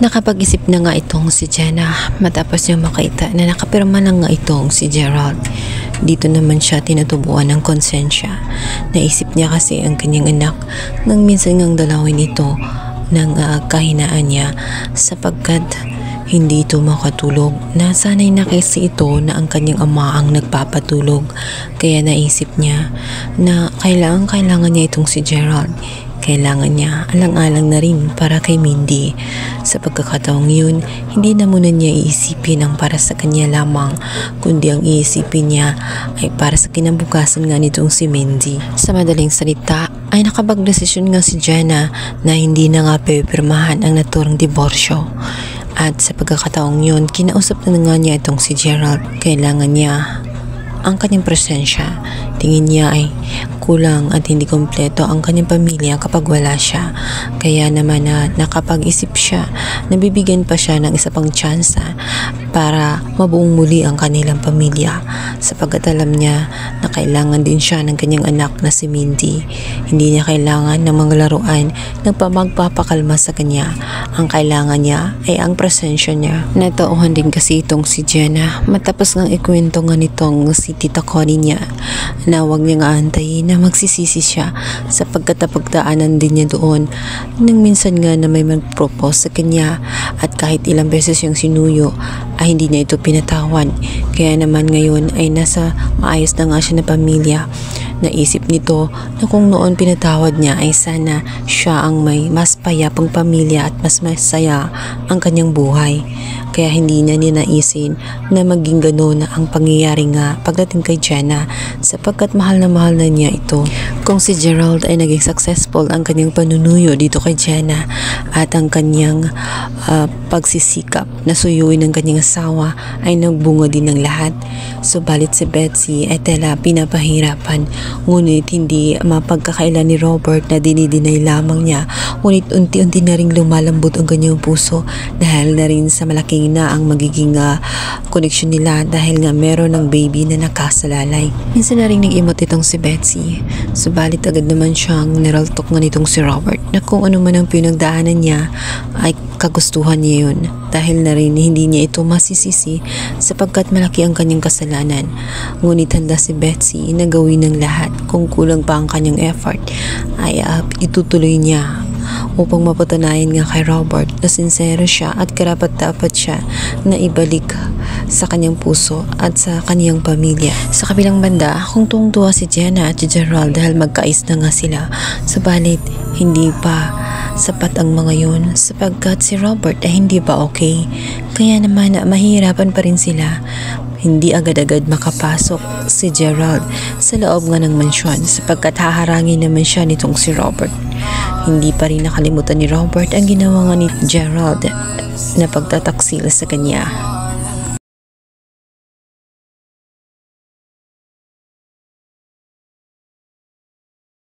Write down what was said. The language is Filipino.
Nakapag-isip na nga itong si Jenna matapos niya makita na nakapirma na nga itong si Gerald. Dito naman siya tinutubuan ng konsensya. Naisip niya kasi ang kanyang anak nang minsan ngang dalawin ito ng kahinaan niya sapagkat hindi ito makatulog. Nasanay na kasi ito na ang kanyang ama ang nagpapatulog. Kaya naisip niya na kailangan niya itong si Gerald. Kailangan niya alang-alang na rin para kay Mindy. Sa pagkakataong yun, hindi na muna niya iisipin ang para sa kanya lamang, kundi ang iisipin niya ay para sa kinabukasan nga nitong si Mindy. Sa madaling salita, ay nakapagdesisyon nga si Jenna na hindi na nga pipirmahan ang naturang diborsyo. At sa pagkakataong yun, kinausap na nga niya itong si Gerald. Kailangan niya ang kanyang presensya. Tingin niya ay kulang at hindi kompleto ang kanyang pamilya kapag wala siya. Kaya naman nakapag-isip siya, nabibigyan pa siya ng isa pang tsansa para mabuong muli ang kanilang pamilya, sapagkat alam niya na kailangan din siya ng kanyang anak na si Mindy. Hindi niya kailangan ng mga laruan na magpapakalma sa kanya. Ang kailangan niya ay ang presensya niya. Natauhan din kasi itong si Jenna matapos ngang ikwento nga nitong si Tita Connie niya na huwag niya nga antayin na magsisisi siya sapagkat napagdaanan din niya doon nang minsan nga na may mag-propose sa kanya at kahit ilang beses yung sinuyo ay hindi niya ito pinatawan. Kaya naman ngayon ay nasa maayos na nga siya na pamilya. Naisip nito na kung noon pinatawad niya ay sana siya ang may mas payapang pamilya at mas masaya ang kanyang buhay. Kaya hindi na niya naisin na maging gano'n ang pangyayari nga pagdating kay Jenna sapagkat mahal na niya ito. Kung si Gerald ay naging successful ang kanyang panunuyo dito kay Jenna at ang kanyang pagsisikap na suyuin ng kanyang asawa ay nagbunga din ng lahat. Subalit si Betsy ay tela pinapahirapan, ngunit hindi mapagkakailan ni Robert na dinidinay lamang niya, ngunit unti-unti na ring lumalambot ang kanyang puso dahil na rin sa malaking na ang magiging koneksyon nila dahil nga meron ng baby na nakasalalay. Minsan na rin nag-imot itong si Betsy, subalit agad naman siyang niraltok nga nitong si Robert na kung ano man ang pinagdaanan niya ay kagustuhan niya yun dahil na rin hindi niya ito masisisi sapagkat malaki ang kanyang kasalanan. Ngunit handa si Betsy na gawin ng lahat kung kulang pa ang kanyang effort ay itutuloy niya upang mapatunayan nga kay Robert na sincero siya at karapat-dapat siya na ibalik sa kanyang puso at sa kanyang pamilya. Sa kabilang banda, kung tuwang-tuwa si Jenna at si Gerald dahil magkais na nga sila, subalit hindi pa sapat ang mga yun sapagkat si Robert ay hindi pa okay. Kaya naman mahirapan pa rin sila. Hindi agad-agad makapasok si Gerald sa loob nga ng mansyon sapagkat haharangin naman siya nitong si Robert. Hindi pa rin nakalimutan ni Robert ang ginawa nga ni Gerald na pagtataksil sa kanya.